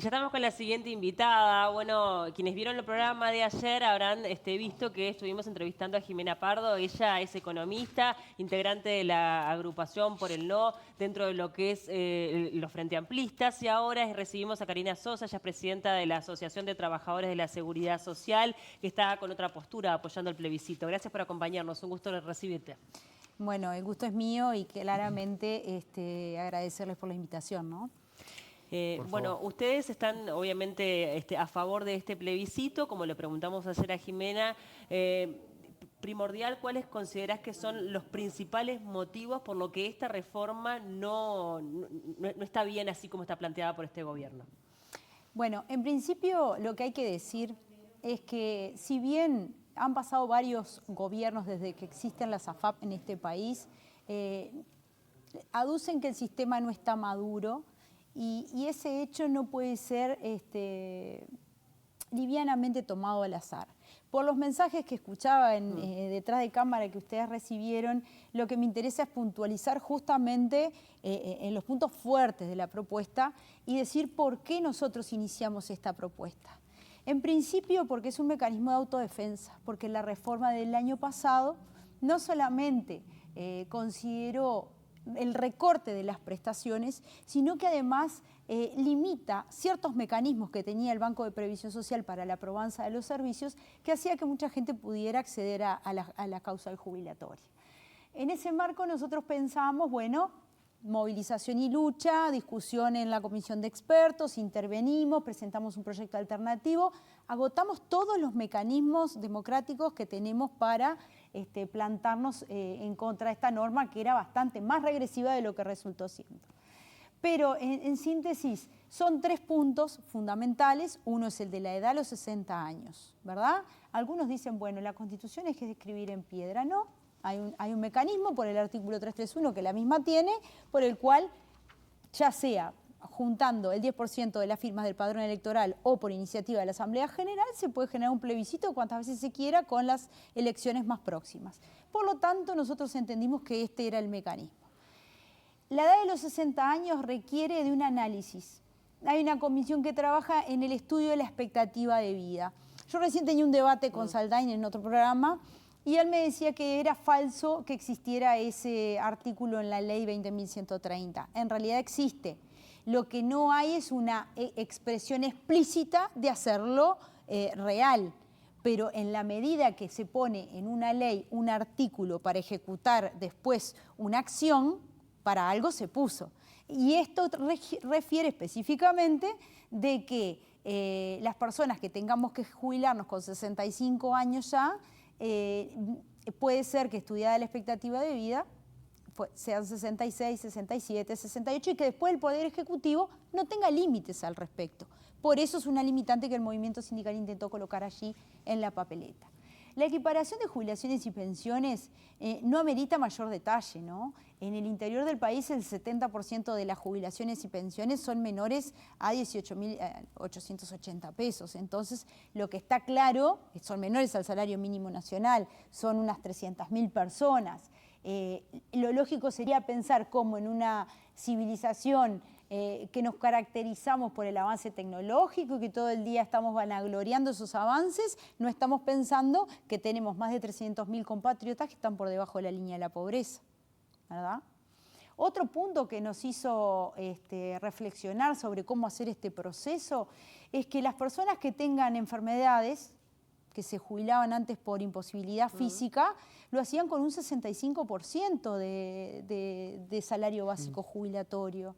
Ya estamos con la siguiente invitada. Bueno, quienes vieron el programa de ayer habrán visto que estuvimos entrevistando a Jimena Pardo. Ella es economista, integrante de la agrupación Por el No, dentro de lo que es los Frente Amplistas. Y ahora recibimos a Karina Sosa, ella es presidenta de la Asociación de Trabajadores de la Seguridad Social, que está con otra postura apoyando el plebiscito. Gracias por acompañarnos, un gusto recibirte. Bueno, el gusto es mío y claramente agradecerles por la invitación, ¿no? Bueno, ustedes están obviamente a favor de este plebiscito, como le preguntamos ayer a Jimena. Primordial, ¿cuáles considerás que son los principales motivos por lo que esta reforma no está bien así como está planteada por este gobierno? Bueno, en principio lo que hay que decir es que si bien han pasado varios gobiernos desde que existen las AFAP en este país, aducen que el sistema no está maduro y ese hecho no puede ser livianamente tomado al azar. Por los mensajes que escuchaba detrás de cámara que ustedes recibieron, lo que me interesa es puntualizar justamente en los puntos fuertes de la propuesta y decir por qué nosotros iniciamos esta propuesta. En principio porque es un mecanismo de autodefensa, porque la reforma del año pasado no solamente consideró el recorte de las prestaciones, sino que además limita ciertos mecanismos que tenía el Banco de Previsión Social para la probanza de los servicios, que hacía que mucha gente pudiera acceder a la causal jubilatoria. En ese marco nosotros pensamos, bueno, movilización y lucha, discusión en la comisión de expertos, intervenimos, presentamos un proyecto alternativo, agotamos todos los mecanismos democráticos que tenemos para plantarnos en contra de esta norma que era bastante más regresiva de lo que resultó siendo. Pero en síntesis, son tres puntos fundamentales. Uno es el de la edad a los 60 años, ¿verdad? Algunos dicen, bueno, la Constitución es que escribir en piedra. No, hay un mecanismo por el artículo 331 que la misma tiene, por el cual, ya sea juntando el 10% de las firmas del padrón electoral o por iniciativa de la Asamblea General, se puede generar un plebiscito cuantas veces se quiera con las elecciones más próximas. Por lo tanto, nosotros entendimos que este era el mecanismo. La edad de los 60 años requiere de un análisis. Hay una comisión que trabaja en el estudio de la expectativa de vida. Yo recién tenía un debate con Saldain en otro programa y él me decía que era falso que existiera ese artículo en la ley 20.130. En realidad existe. Lo que no hay es una expresión explícita de hacerlo real. Pero en la medida que se pone en una ley un artículo para ejecutar después una acción, para algo se puso. Y esto refiere específicamente de que las personas que tengamos que jubilarnos con 65 años ya, puede ser que estudiada la expectativa de vida sean 66, 67, 68 y que después el Poder Ejecutivo no tenga límites al respecto. Por eso es una limitante que el movimiento sindical intentó colocar allí en la papeleta. La equiparación de jubilaciones y pensiones no amerita mayor detalle, ¿no? En el interior del país el 70% de las jubilaciones y pensiones son menores a 18.880 pesos. Entonces, lo que está claro, son menores al salario mínimo nacional, son unas 300.000 personas. Lo lógico sería pensar cómo en una civilización que nos caracterizamos por el avance tecnológico y que todo el día estamos vanagloriando esos avances, no estamos pensando que tenemos más de 300.000 compatriotas que están por debajo de la línea de la pobreza, ¿verdad? Otro punto que nos hizo reflexionar sobre cómo hacer este proceso es que las personas que tengan enfermedades, que se jubilaban antes por imposibilidad física, lo hacían con un 65% de salario básico jubilatorio.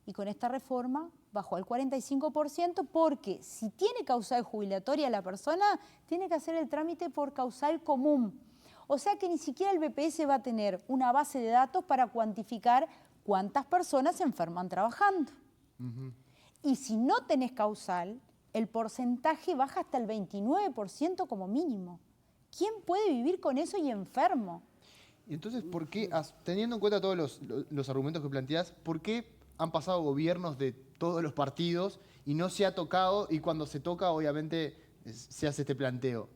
Y con esta reforma bajó al 45% porque si tiene causal jubilatoria la persona, tiene que hacer el trámite por causal común. O sea que ni siquiera el BPS va a tener una base de datos para cuantificar cuántas personas se enferman trabajando. Y si no tenés causal, el porcentaje baja hasta el 29% como mínimo. ¿Quién puede vivir con eso y enfermo? Entonces, ¿por qué, teniendo en cuenta todos los argumentos que planteás, por qué han pasado gobiernos de todos los partidos y no se ha tocado, y cuando se toca, obviamente, se hace este planteo?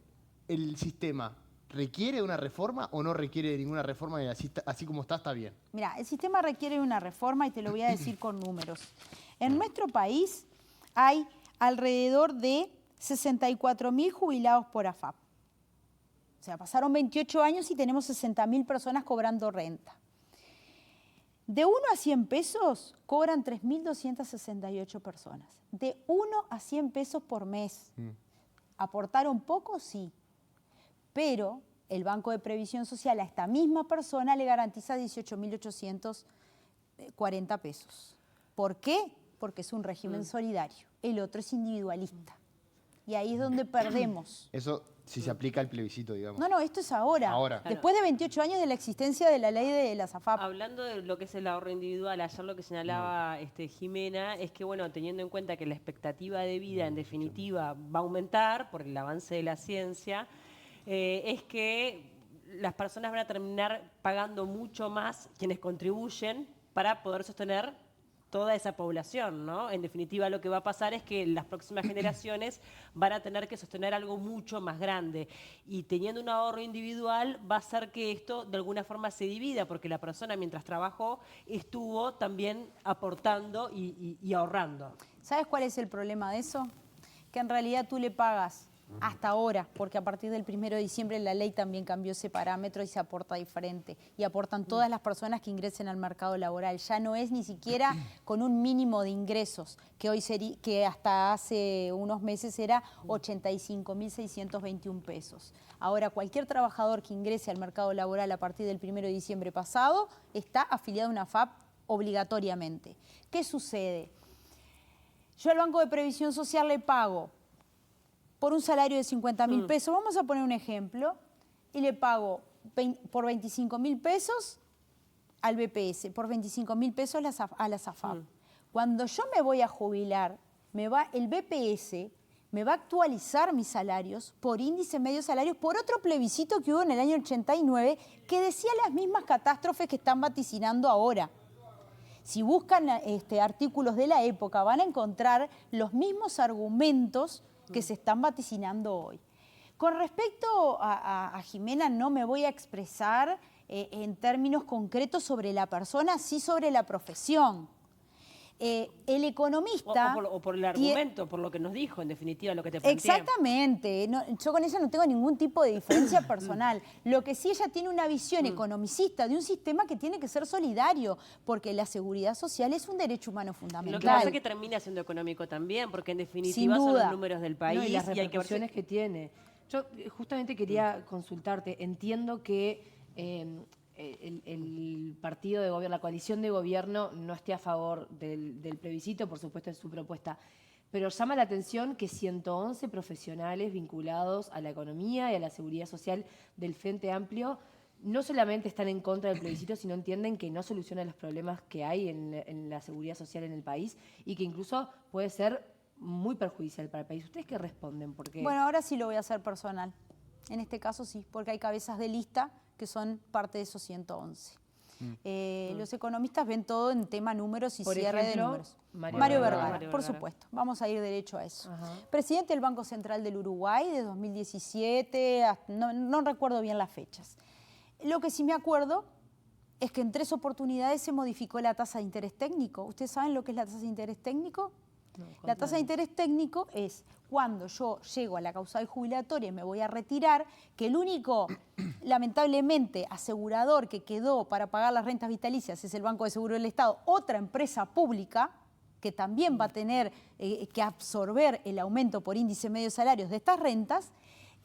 ¿El sistema requiere de una reforma o no requiere de ninguna reforma y así como está bien? Mira, el sistema requiere una reforma y te lo voy a decir con números. En nuestro país hay alrededor de 64.000 jubilados por AFAP. O sea, pasaron 28 años y tenemos 60.000 personas cobrando renta. De 1 a 100 pesos cobran 3.268 personas. De 1 a 100 pesos por mes. ¿Aportaron poco? Sí. Pero el Banco de Previsión Social a esta misma persona le garantiza 18.840 pesos. ¿Por qué? Porque es un régimen solidario. El otro es individualista. Y ahí es donde perdemos. Eso si se aplica al plebiscito, digamos. No, esto es ahora. Ahora. Después de 28 años de la existencia de la ley de las AFAP. Hablando de lo que es el ahorro individual, ayer lo que señalaba Jimena es que, bueno, teniendo en cuenta que la expectativa de vida, en definitiva, va a aumentar por el avance de la ciencia, es que las personas van a terminar pagando mucho más quienes contribuyen para poder sostener toda esa población, ¿no? En definitiva, lo que va a pasar es que las próximas generaciones van a tener que sostener algo mucho más grande. Y teniendo un ahorro individual, va a hacer que esto de alguna forma se divida, porque la persona mientras trabajó estuvo también aportando y ahorrando. ¿Sabes cuál es el problema de eso? Que en realidad tú le pagas hasta ahora, porque a partir del 1 de diciembre la ley también cambió ese parámetro y se aporta diferente. Y aportan todas las personas que ingresen al mercado laboral. Ya no es ni siquiera con un mínimo de ingresos, que hoy que hasta hace unos meses era 85.621 pesos. Ahora cualquier trabajador que ingrese al mercado laboral a partir del 1 de diciembre pasado está afiliado a una AFAP obligatoriamente. ¿Qué sucede? Yo al Banco de Previsión Social le pago por un salario de 50.000 pesos, vamos a poner un ejemplo, y le pago por 25.000 pesos al BPS, por 25.000 pesos a las AFAP. Cuando yo me voy a jubilar, el BPS me va a actualizar mis salarios por índice medio salarios, por otro plebiscito que hubo en el año 89 que decía las mismas catástrofes que están vaticinando ahora. Si buscan artículos de la época, van a encontrar los mismos argumentos que se están vaticinando hoy. Con respecto a Jimena, no me voy a expresar en términos concretos sobre la persona, sí sobre la profesión. El economista... O por el argumento, por lo que nos dijo, en definitiva, lo que te planteé. Exactamente. No, yo con ella no tengo ningún tipo de diferencia personal. Lo que sí, ella tiene una visión economicista de un sistema que tiene que ser solidario, porque la seguridad social es un derecho humano fundamental. Lo que pasa es que termina siendo económico también, porque en definitiva son los números del país. No, y las hay que repercusiones que tiene. Yo justamente quería consultarte. Entiendo que el partido de gobierno, la coalición de gobierno no esté a favor del plebiscito, por supuesto es su propuesta, pero llama la atención que 111 profesionales vinculados a la economía y a la seguridad social del Frente Amplio no solamente están en contra del plebiscito, sino entienden que no soluciona los problemas que hay en la seguridad social en el país y que incluso puede ser muy perjudicial para el país. ¿Ustedes qué responden? Porque... Bueno, ahora sí lo voy a hacer personal. En este caso sí, porque hay cabezas de lista que son parte de esos 111. Los economistas ven todo en tema números y por cierre ejemplo, de números. Mario Vergara, por supuesto. Vamos a ir derecho a eso. Presidente del Banco Central del Uruguay de 2017, no recuerdo bien las fechas. Lo que sí me acuerdo es que en 3 oportunidades se modificó la tasa de interés técnico. ¿Ustedes saben lo que es la tasa de interés técnico? No, la tasa de interés técnico es cuando yo llego a la causal jubilatoria y me voy a retirar, que el único, lamentablemente, asegurador que quedó para pagar las rentas vitalicias es el Banco de Seguro del Estado, otra empresa pública que también va a tener que absorber el aumento por índice medio de salarios de estas rentas.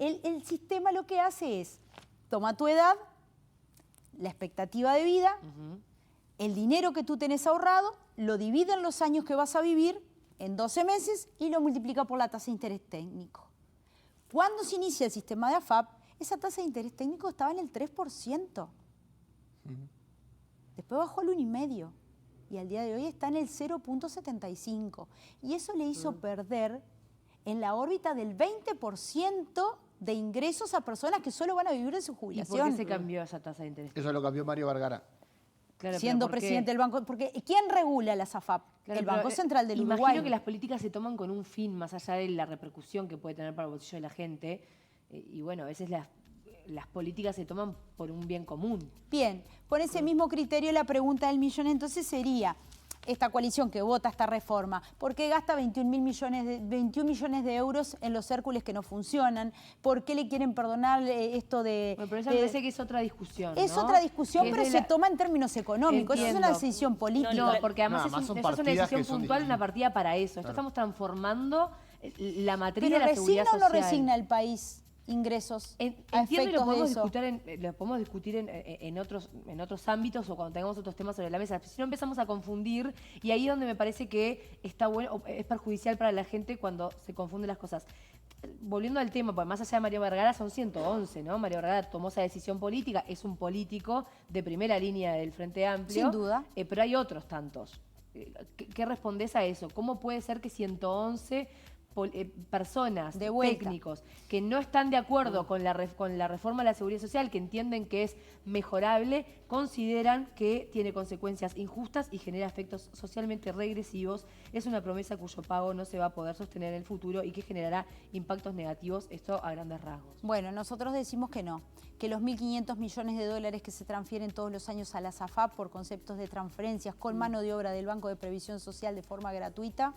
El sistema lo que hace es, toma tu edad, la expectativa de vida, el dinero que tú tenés ahorrado, lo divide en los años que vas a vivir, en 12 meses, y lo multiplica por la tasa de interés técnico. Cuando se inicia el sistema de AFAP, esa tasa de interés técnico estaba en el 3%. Después bajó al 1,5%. Y al día de hoy está en el 0,75%. Y eso le hizo perder en la órbita del 20% de ingresos a personas que solo van a vivir de su ¿Y jubilación. por qué se cambió esa tasa de interés? Eso lo cambió Mario Vergara. Claro, Siendo presidente del banco, porque ¿quién regula las AFAP? Claro, el Banco Central del Uruguay. Imagino que las políticas se toman con un fin, más allá de la repercusión que puede tener para el bolsillo de la gente. Y bueno, a veces las políticas se toman por un bien común. Bien, con ese mismo criterio la pregunta del millón entonces sería, esta coalición que vota esta reforma? ¿Por qué gasta 21 millones de euros en los Hércules que no funcionan? ¿Por qué le quieren perdonar esto de... Bueno, pero eso me parece que es otra discusión, Es ¿no? otra discusión, Que es pero de se la- toma en términos económicos. Eso es una Entiendo. decisión política. No, porque además Nada más son esa es una partidas decisión que son puntual, una distintas. partida para eso. Esto estamos transformando la materia Pero de la seguridad ¿resigna o social. no resigna el país ingresos a Entiendo y lo efectos de podemos eso? discutir en otros ámbitos o cuando tengamos otros temas sobre la mesa. Si no empezamos a confundir, y ahí es donde me parece que está bueno, o es perjudicial para la gente cuando se confunden las cosas. Volviendo al tema, pues más allá de Mario Vergara son 111, ¿no? Mario Vergara tomó esa decisión política, es un político de primera línea del Frente Amplio. Sin duda. Pero hay otros tantos. ¿Qué respondés a eso? ¿Cómo puede ser que 111 personas, De vuelta. técnicos, que no están de acuerdo con la reforma de la seguridad social, que entienden que es mejorable, consideran que tiene consecuencias injustas y genera efectos socialmente regresivos? Es una promesa cuyo pago no se va a poder sostener en el futuro y que generará impactos negativos, esto a grandes rasgos. Bueno, nosotros decimos que no, que los 1.500 millones de dólares que se transfieren todos los años a la SAFAP por conceptos de transferencias con mano de obra del Banco de Previsión Social de forma gratuita,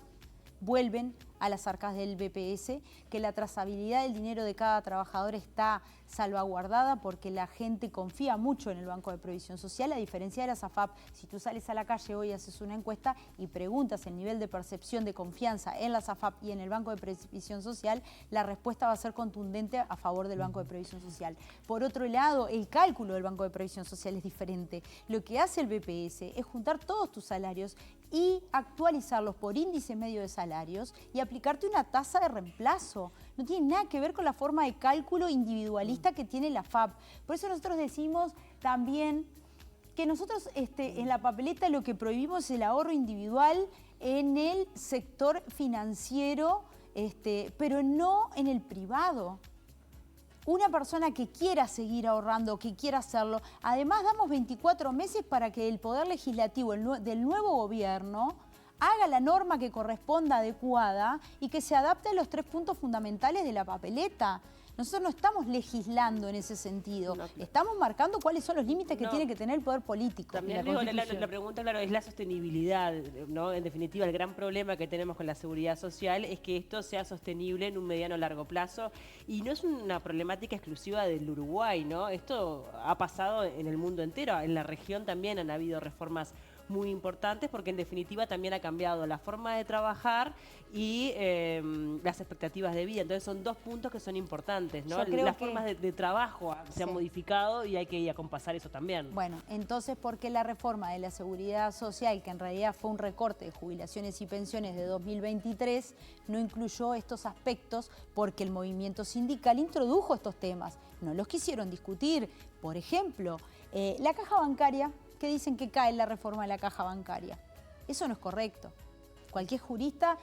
vuelven a las arcas del BPS, que la trazabilidad del dinero de cada trabajador está salvaguardada porque la gente confía mucho en el Banco de Previsión Social, a diferencia de la SAFAP. Si tú sales a la calle hoy, haces una encuesta y preguntas el nivel de percepción de confianza en la SAFAP y en el Banco de Previsión Social, la respuesta va a ser contundente a favor del Banco de Previsión Social. Por otro lado, el cálculo del Banco de Previsión Social es diferente. Lo que hace el BPS es juntar todos tus salarios y actualizarlos por índice medio de salarios y aplicarte una tasa de reemplazo. No tiene nada que ver con la forma de cálculo individualista que tiene la FAP. Por eso nosotros decimos también que nosotros en la papeleta lo que prohibimos es el ahorro individual en el sector financiero, pero no en el privado. Una persona que quiera seguir ahorrando, que quiera hacerlo, además damos 24 meses para que el Poder Legislativo del nuevo gobierno haga la norma que corresponda adecuada y que se adapte a los 3 puntos fundamentales de la papeleta. Nosotros no estamos legislando en ese sentido, estamos marcando cuáles son los límites que tiene que tener el poder político. También digo, la pregunta, claro, es la sostenibilidad, ¿no? En definitiva, el gran problema que tenemos con la seguridad social es que esto sea sostenible en un mediano o largo plazo, y no es una problemática exclusiva del Uruguay, ¿no? Esto ha pasado en el mundo entero, en la región también han habido reformas muy importantes porque en definitiva también ha cambiado la forma de trabajar y las expectativas de vida. Entonces son 2 puntos que son importantes, ¿no? Yo creo Las que formas de trabajo se han modificado y hay que acompasar eso también. Bueno, entonces, ¿por qué la reforma de la seguridad social, que en realidad fue un recorte de jubilaciones y pensiones de 2023, no incluyó estos aspectos? Porque el movimiento sindical introdujo estos temas, no los quisieron discutir. Por ejemplo, la caja bancaria, que dicen que cae la reforma de la caja bancaria. Eso no es correcto. Cualquier jurista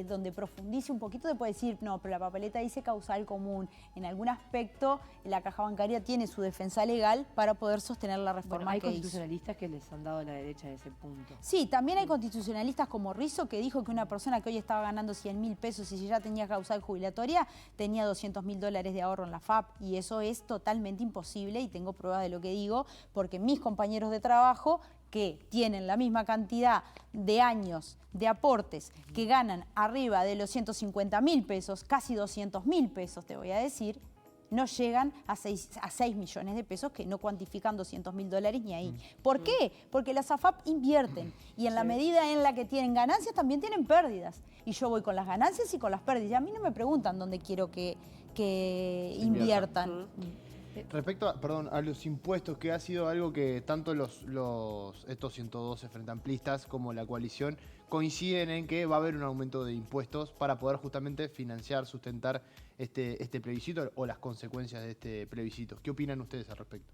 donde profundice un poquito te puede decir, no, pero la papeleta dice causal común. En algún aspecto la caja bancaria tiene su defensa legal para poder sostener la reforma Hay que hizo. constitucionalistas que les han dado la derecha de ese punto. Sí, también hay constitucionalistas como Rizzo, que dijo que una persona que hoy estaba ganando 100.000 pesos y si ya tenía causal jubilatoria, tenía 200.000 dólares de ahorro en la FAP. Y eso es totalmente imposible y tengo pruebas de lo que digo, porque mis compañeros de trabajo que tienen la misma cantidad de años de aportes, que ganan arriba de los 150.000 pesos, casi 200.000 pesos te voy a decir, no llegan a 6 millones de pesos, que no cuantifican 200.000 dólares ni ahí. ¿Por qué? Porque las AFAP invierten y en la medida en la que tienen ganancias también tienen pérdidas. Y yo voy con las ganancias y con las pérdidas. Y a mí no me preguntan dónde quiero que inviertan. Respecto a los impuestos, que ha sido algo que tanto estos 112 frente amplistas como la coalición coinciden en que va a haber un aumento de impuestos para poder justamente financiar, sustentar este plebiscito o las consecuencias de este plebiscito. ¿Qué opinan ustedes al respecto?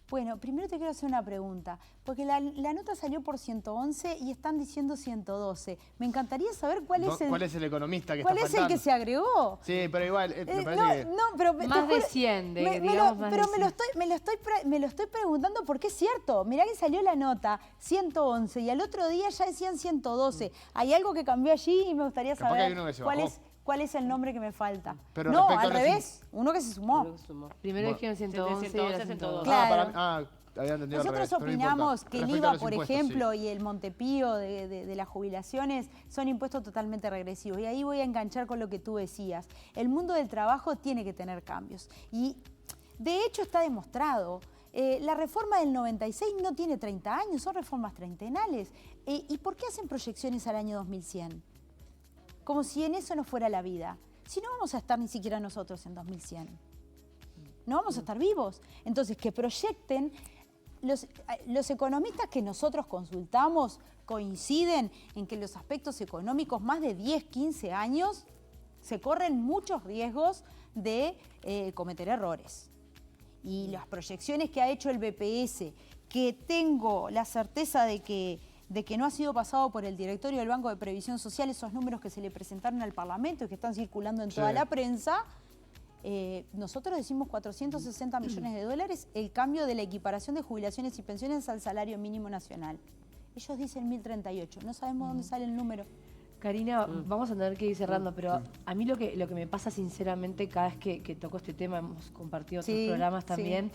Bueno, primero te quiero hacer una pregunta, porque la nota salió por 111 y están diciendo 112. Me encantaría saber cuál es el economista que ¿cuál está es el faltando? que se agregó? Sí, pero igual, me parece que... No, pero Más de 100, digamos más de 100. me lo estoy preguntando porque es cierto. Mirá que salió la nota 111 y al otro día ya decían 112. Hay algo que cambió allí y me gustaría Capaz que saber hay uno que se cuál bajó. es. ¿Cuál es el nombre que me falta? Pero no, respecto al a revés, uno que se sumó. Primero dijeron 111 y ahora 112. Claro. Para mí, había entendido al Nosotros revés, pero no importa. opinamos que el Respecto a IVA, los por impuestos, ejemplo, sí. y el Montepío de las jubilaciones son impuestos totalmente regresivos. Y ahí voy a enganchar con lo que tú decías. El mundo del trabajo tiene que tener cambios. Y de hecho está demostrado. La reforma del 96 no tiene 30 años, son reformas treintennales. ¿Y por qué hacen proyecciones al año 2100? Como si en eso no fuera la vida. Si no vamos a estar ni siquiera nosotros en 2100. No vamos a estar vivos. Entonces, que proyecten. Los economistas que nosotros consultamos coinciden en que los aspectos económicos más de 10, 15 años se corren muchos riesgos de cometer errores. Y las proyecciones que ha hecho el BPS, que tengo la certeza de que no ha sido pasado por el directorio del Banco de Previsión Social, esos números que se le presentaron al Parlamento y que están circulando en toda la prensa, nosotros decimos 460 millones de dólares el cambio de la equiparación de jubilaciones y pensiones al salario mínimo nacional. Ellos dicen 1038, no sabemos dónde sale el número. Karina, vamos a tener que ir cerrando, pero a mí lo que me pasa sinceramente cada vez que toco este tema, hemos compartido otros programas también,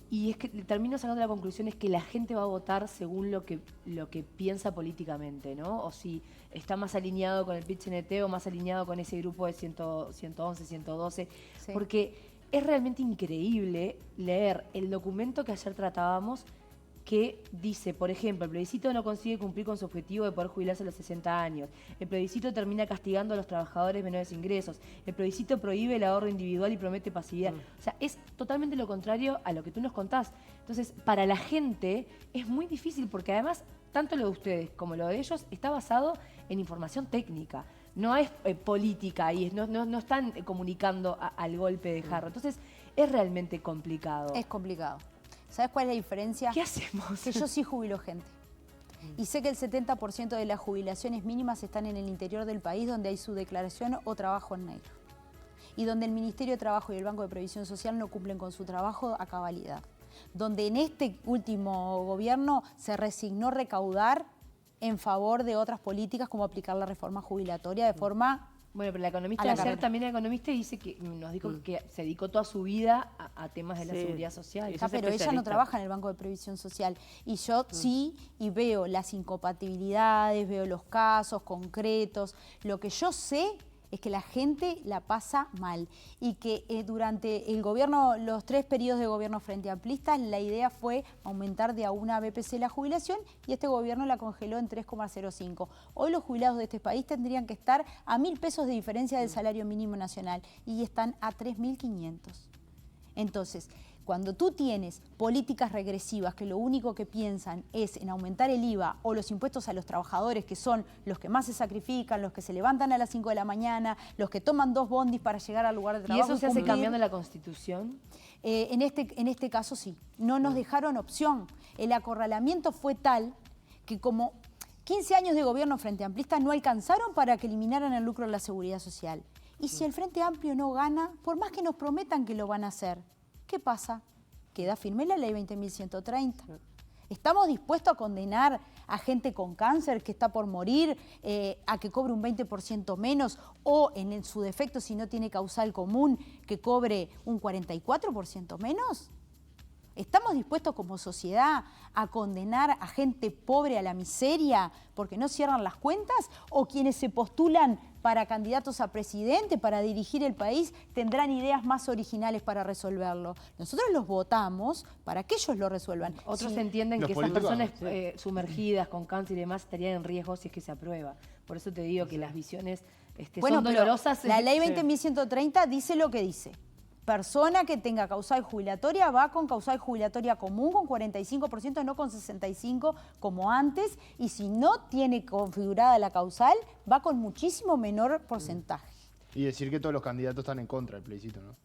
y es que termino sacando la conclusión es que la gente va a votar según lo que piensa políticamente, ¿no? O si está más alineado con el PIT-CNT o más alineado con ese grupo de 111, 112, porque es realmente increíble leer el documento que ayer tratábamos que dice, por ejemplo, el plebiscito no consigue cumplir con su objetivo de poder jubilarse a los 60 años. El plebiscito termina castigando a los trabajadores menores ingresos. El plebiscito prohíbe el ahorro individual y promete pasividad. O sea, es totalmente lo contrario a lo que tú nos contás. Entonces, para la gente es muy difícil porque además, tanto lo de ustedes como lo de ellos está basado en información técnica. No es política y no están comunicando al golpe de jarro. Entonces, es realmente complicado. Es complicado. ¿Sabes cuál es la diferencia? ¿Qué hacemos? Que yo sí jubilo gente. Y sé que el 70% de las jubilaciones mínimas están en el interior del país donde hay su declaración o trabajo en negro. Y donde el Ministerio de Trabajo y el Banco de Previsión Social no cumplen con su trabajo a cabalidad. Donde en este último gobierno se resignó recaudar en favor de otras políticas como aplicar la reforma jubilatoria de forma... Bueno, pero la economista ayer también era economista y dice que nos dijo que se dedicó toda su vida a temas de la seguridad social. Pero ella no trabaja en el Banco de Previsión Social. Y yo sí, y veo las incompatibilidades, veo los casos concretos. Lo que yo sé es que la gente la pasa mal y que durante el gobierno, los 3 periodos de gobierno frente amplistas, la idea fue aumentar de a una BPC la jubilación y este gobierno la congeló en 3,05. Hoy los jubilados de este país tendrían que estar a 1.000 pesos de diferencia del salario mínimo nacional y están a 3.500. Entonces, cuando tú tienes políticas regresivas que lo único que piensan es en aumentar el IVA o los impuestos a los trabajadores, que son los que más se sacrifican, los que se levantan a las 5 de la mañana, los que toman 2 bondis para llegar al lugar de trabajo. ¿Y eso se hace cambiando la Constitución? En este caso sí. No nos dejaron opción. El acorralamiento fue tal que como 15 años de gobierno frente amplista no alcanzaron para que eliminaran el lucro de la seguridad social. Y si el Frente Amplio no gana, por más que nos prometan que lo van a hacer, ¿qué pasa? Queda firme la ley 20.130. ¿Estamos dispuestos a condenar a gente con cáncer que está por morir a que cobre un 20% menos o, en su defecto, si no tiene causal común, que cobre un 44% menos? ¿Estamos dispuestos como sociedad a condenar a gente pobre a la miseria porque no cierran las cuentas? ¿O quienes se postulan para candidatos a presidente, para dirigir el país, tendrán ideas más originales para resolverlo? Nosotros los votamos para que ellos lo resuelvan. Otros entienden que esas personas sumergidas con cáncer y demás estarían en riesgo si es que se aprueba. Por eso te digo que las visiones son dolorosas. La ley 20.130 dice lo que dice. Persona que tenga causal jubilatoria va con causal jubilatoria común con 45%, no con 65% como antes. Y si no tiene configurada la causal, va con muchísimo menor porcentaje. Y decir que todos los candidatos están en contra del plebiscito, ¿no?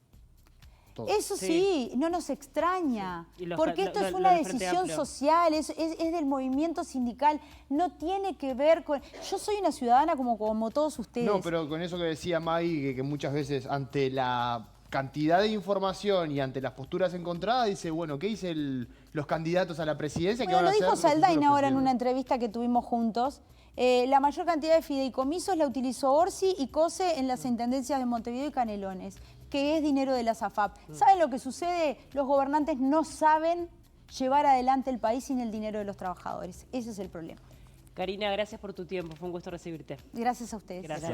Todos. Eso sí, no nos extraña, porque esto es una decisión social, es del movimiento sindical, no tiene que ver con... Yo soy una ciudadana como todos ustedes. No, pero con eso que decía Maggie, que muchas veces ante la cantidad de información y ante las posturas encontradas, dice, bueno, ¿qué dicen los candidatos a la presidencia? Bueno, lo dijo Saldain ahora en una entrevista que tuvimos juntos. La mayor cantidad de fideicomisos la utilizó Orsi y COSE en las intendencias de Montevideo y Canelones, que es dinero de la SAFAP. ¿Saben lo que sucede? Los gobernantes no saben llevar adelante el país sin el dinero de los trabajadores. Ese es el problema. Karina, gracias por tu tiempo. Fue un gusto recibirte. Gracias a ustedes. Gracias.